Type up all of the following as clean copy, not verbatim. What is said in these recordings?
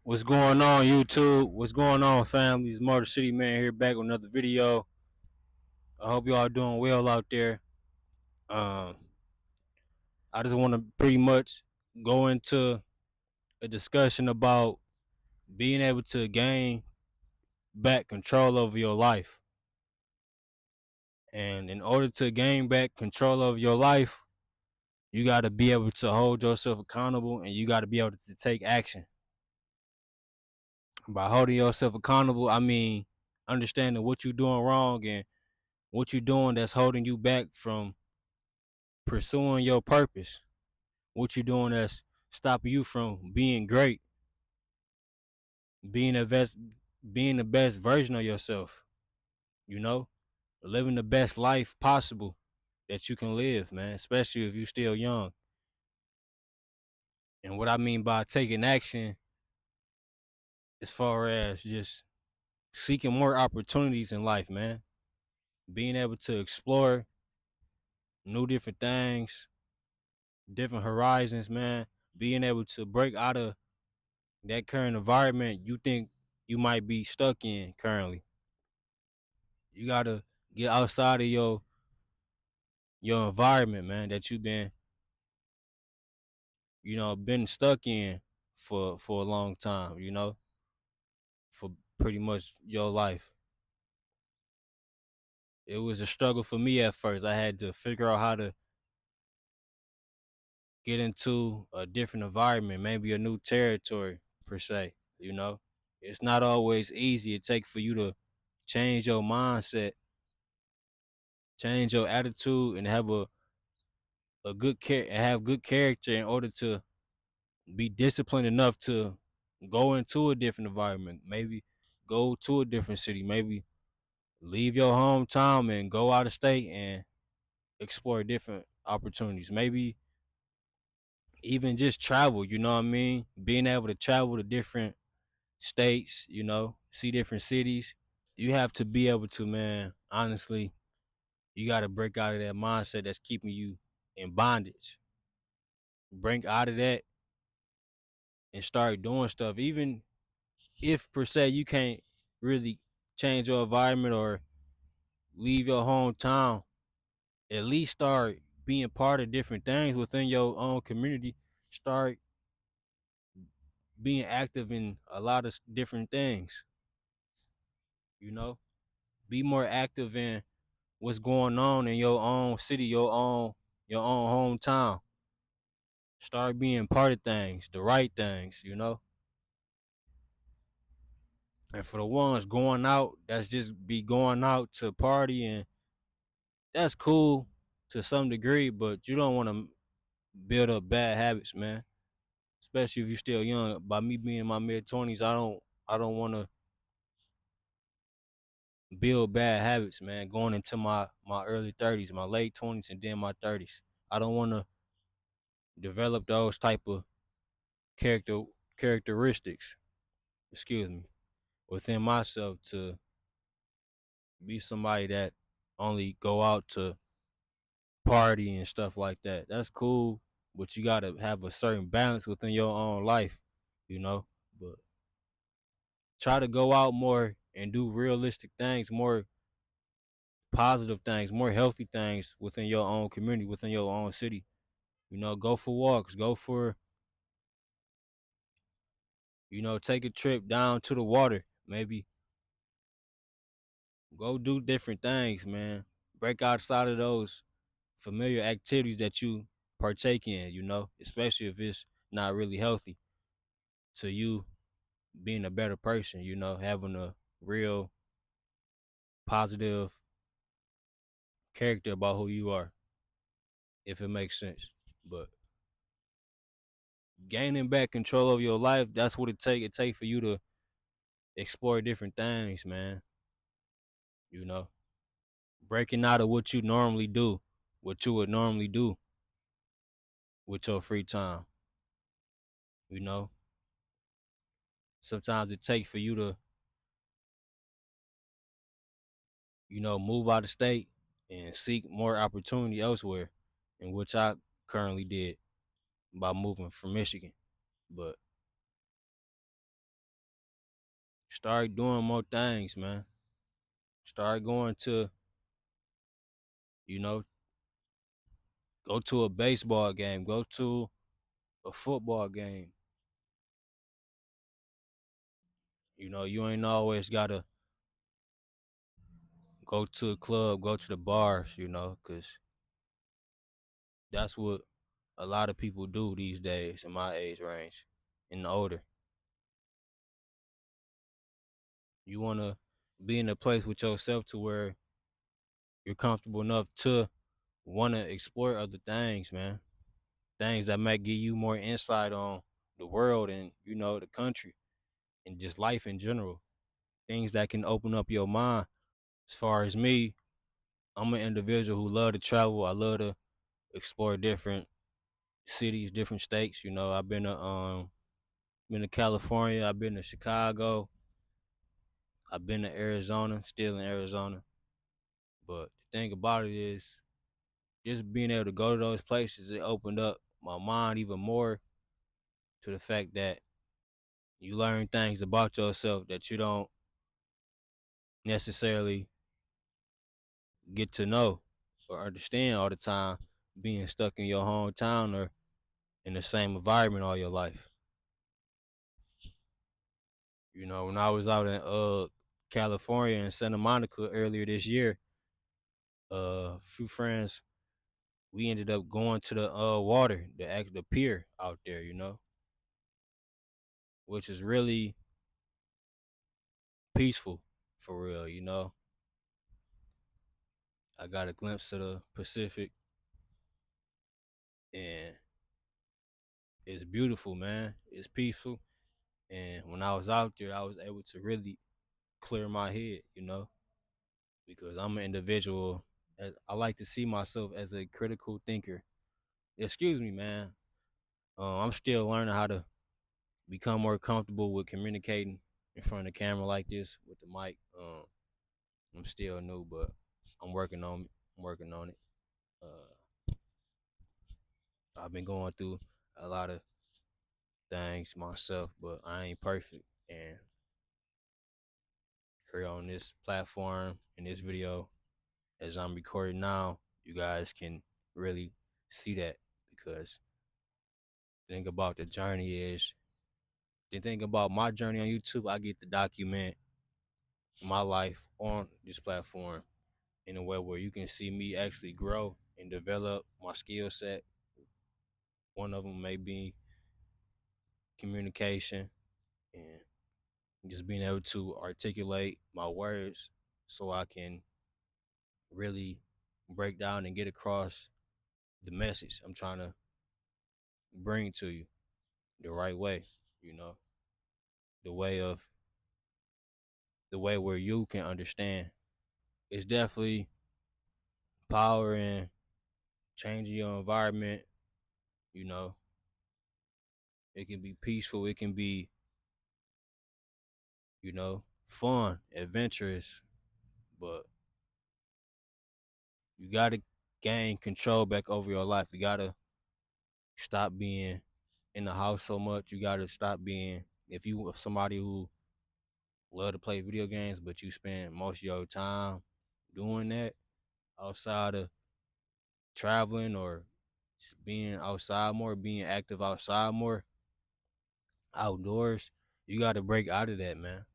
What's going on, YouTube? What's going on, families? MotorCityMan here, back with another video. I hope y'all doing well out there. Um, I just want to pretty much go into a discussion about being able to gain back control over your life. And in order to gain back control over your life, you got to be able to hold yourself accountable and you got to be able to take action. By holding yourself accountable, I mean understanding what you're doing wrong and what you're doing that's holding you back from pursuing your purpose. What you're doing that's stopping you from being great, being the best, being the best version of yourself. You know, living the best life possible that you can live, man. Especially if you're still young. And what I mean by taking action, as far as just seeking more opportunities in life, man. Being able to explore new different things, different horizons, man. Being able to break out of that current environment you think you might be stuck in currently. You gotta get outside of your environment, man, that you've been, been stuck in for a long time, for pretty much your life. It was a struggle for me at first. I had to figure out how to get into a different environment, maybe a new territory per se, you know. It's not always easy. It takes for you to change your mindset, change your attitude, and have a good care and have good character in order to be disciplined enough to go into a different environment, maybe go to a different city, maybe leave your hometown and go out of state and explore different opportunities. Maybe even just travel, you know what I mean? Being able to travel to different states, see different cities. You have to be able to, man, honestly, you got to break out of that mindset that's keeping you in bondage. Break out of that and start doing stuff. Even if per se you can't really change your environment or leave your hometown, at least start being part of different things within your own community. Start being active in a lot of different things. You know, be more active in what's going on in your own city, your own hometown. Start being part of things, the right things. And for the ones going out, that's just be going out to party, and that's cool to some degree, but you don't want to build up bad habits, man. Especially if you're still young. By me being in my mid 20s, I don't want to build bad habits, man. Going into my early 30s, my late 20s, and then my 30s, I don't want to develop those type of character characteristics. Excuse me, within myself to be somebody that only go out to party and stuff like that. That's cool, but you gotta have a certain balance within your own life, you know. But try to go out more and do realistic things, more positive things, more healthy things within your own community, within your own city. Go for walks, go for, take a trip down to the water, maybe go do different things, man. Break outside of those familiar activities that you partake in, especially if it's not really healthy to you being a better person, having a real positive character about who you are, if it makes sense. But gaining back control of your life, that's what it take. It take for you to explore different things, man. You know, breaking out of what you normally do, what you would normally do with your free time. You know, sometimes it takes for you to, move out of state and seek more opportunity elsewhere, in which I currently did by moving from Michigan. But Start doing more things, man. Start going to, you know, go to a baseball game, go to a football game. You know, you ain't always gotta go to a club, go to the bars, you know, cause that's what a lot of people do these days in my age range and older. You wanna be in a place with yourself to where you're comfortable enough to wanna explore other things, man. Things that might give you more insight on the world and, you know, the country and just life in general. Things that can open up your mind. As far as me, I'm an individual who love to travel. I love to explore different cities, different states. You know, I've been to California, I've been to Chicago, I've been to Arizona, still in Arizona. But the thing about it is just being able to go to those places, it opened up my mind even more to the fact that you learn things about yourself that you don't necessarily get to know or understand all the time being stuck in your hometown or in the same environment all your life. You know, when I was out in California and Santa Monica earlier this year, a few friends, we ended up going to the water, the pier out there, you know, which is really peaceful for real, you know. I got a glimpse of the Pacific and it's beautiful, man. It's peaceful. And when I was out there, I was able to really clear my head, you know, because I'm an individual. I like to see myself as a critical thinker. Excuse me, man. I'm still learning how to become more comfortable with communicating in front of the camera like this with the mic. I'm still new, but I'm working on it. I'm working on it. I've been going through a lot of things myself, but I ain't perfect. And here on this platform in this video, as I'm recording now, you guys can really see that because the thing about the journey is the thing about my journey on YouTube, I get to document my life on this platform in a way where you can see me actually grow and develop my skill set. One of them may be communication and just being able to articulate my words so I can really break down and get across the message I'm trying to bring to you the right way, you know, the way of the way where you can understand. It's definitely power in changing your environment, you know. It can be peaceful, it can be, you know, fun, adventurous, but you gotta gain control back over your life. You gotta stop being in the house so much. You gotta stop being if you are somebody who love to play video games, but you spend most of your time doing that outside of traveling or just being outside more, being active outside more, outdoors. You got to break out of that, man.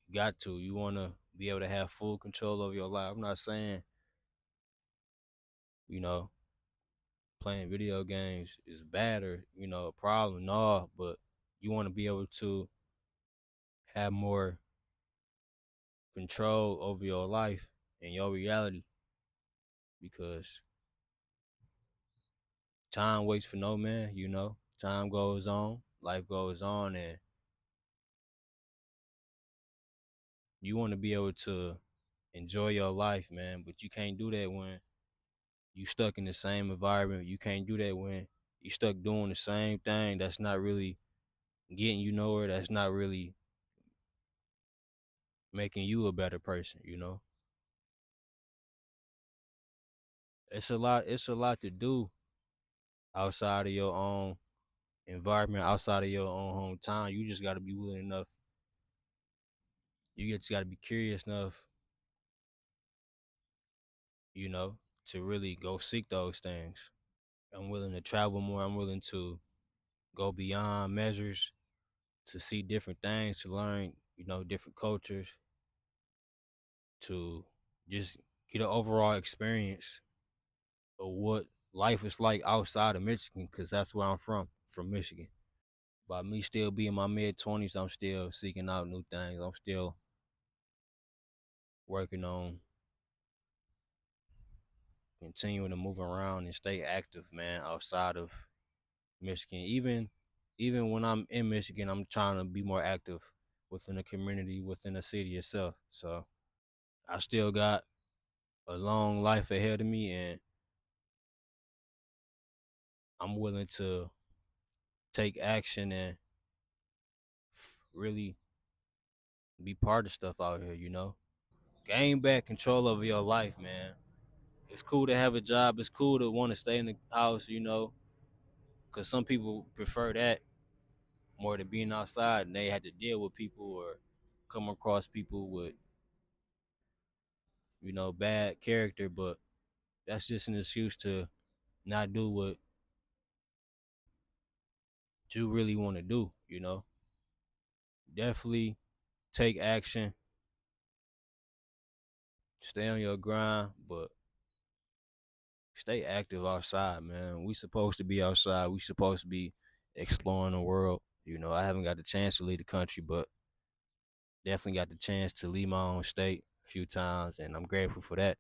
You got to. You want to be able to have full control over your life. I'm not saying, you know, playing video games is bad or, you know, a problem. No, but you want to be able to have more control over your life and your reality because time waits for no man, you know. Time goes on, life goes on, and you want to be able to enjoy your life, man. But you can't do that when you stuck in the same environment. You can't do that when you stuck doing the same thing. That's not really getting you nowhere. That's not really making you a better person. You know, it's a lot. It's a lot to do outside of your own environment outside of your own hometown. You just gotta be willing enough. You just gotta be curious enough, you know, to really go seek those things. I'm willing to travel more. I'm willing to go beyond measures to see different things, to learn, different cultures, to just get an overall experience of what life is like outside of Michigan, because that's where I'm from Michigan. By me still being in my mid 20s, I'm still seeking out new things. I'm still working on continuing to move around and stay active, man, outside of Michigan. Even when I'm in Michigan, I'm trying to be more active within the community, within the city itself. So I still got a long life ahead of me, and I'm willing to take action and really be part of stuff out here. Gain back control over your life, man. It's cool to have a job. It's cool to want to stay in the house, because some people prefer that more than being outside, and they had to deal with people or come across people with, bad character. But that's just an excuse to not do what you really want to do. Definitely take action, stay on your grind, but stay active outside, man. We supposed to be outside. We supposed to be exploring the world. I haven't got the chance to leave the country, but definitely got the chance to leave my own state a few times, and I'm grateful for that.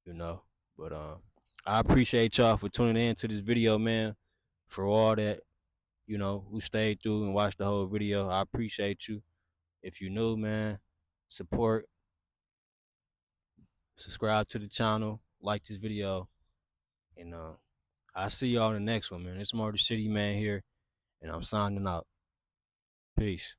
You know, but I appreciate y'all for tuning in to this video, man. For all that, who stayed through and watched the whole video, I appreciate you. If you new, man, support, subscribe to the channel, like this video, and I'll see y'all in the next one, man. It's MotorCityMan here, and I'm signing out. Peace.